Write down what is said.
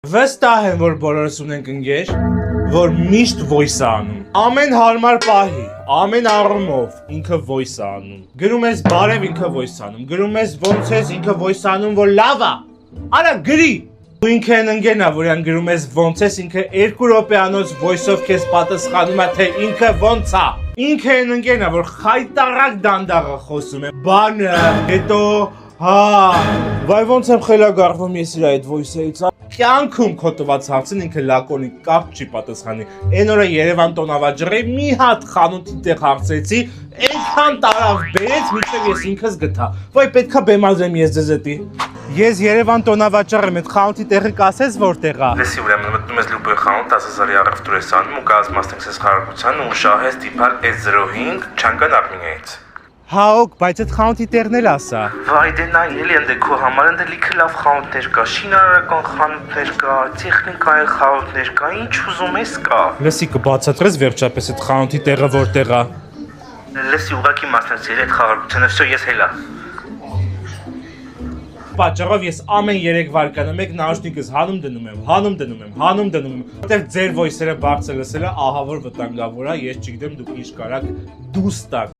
Վստահ եմ, որ բոլորս ունենք ընկեր, որ միշտ voice է անում։ Ամեն հարմար պահի, ամեն առումով ինքը voice է անում։ Գրում ես բարև, ինքը voice է անում։ Գրում ես ոնց ես, ինքը voice է անում, որ լավ է։ Արա գրի։ Ու ինքը այն ընկերն է, որին գրում ես ոնց ես, ինքը 2 րոպեանոց voice-ով քեզ պատասխանում է, թե ինքը ոնց է։ Ինքը այն ընկերն է, որ խայտարակ դանդաղը խոսում է։ Բանը, հետո հա, վայ ոնց եմ խելագարվում ես իր այդ voice-ից։ Կյանքում քո տված հարցին ինքը լակոնիկ կարճ չի պատասխանի։ Այն օրը Երևան տոնավաճառի մի հատ խանութի տեղ հարցրեցի, այնքան տարավ բերեց, մինչև ես ինքս գտա։ Ոայ պետքա բեմադրեմ ես ձեզ էտի։ Ես Երևան տոնավաճառը մեծ խանութի տեղը կասես որտեղ է։ Լսի ուրեմն մտնում ես լուպոյի խանութ 10,000-ի առևտուր ես անում ու կազմացնենք ես խարարության ու շահես դիպալ S05 չանկան արմինյայից։ Հա օք, բայց այդ խանութի տեղն էլ ասա։ Վայ դե նա ելի ընդ քո համար ընդ լիքը լավ խանութներ կա, շինարարական խանութներ կա, տեխնիկայի խանութներ կա, ինչ ուզում ես կա։ Լսի կբացատրես վերջապես այդ խանութի տեղը որտեղ է։ Լսի ուղակի մասնակցել այդ խաղարկությանը, всё ես հելա։ Պատճառով ես ամեն 3 վայրկյանը մեկ նաուշնիկս հանում դնում եմ, որտեղ ձեր voice-երը բարձր լսելը ահավոր վտանգավոր է, ես չգիտեմ դուք ինչ կարաք դուս տաք։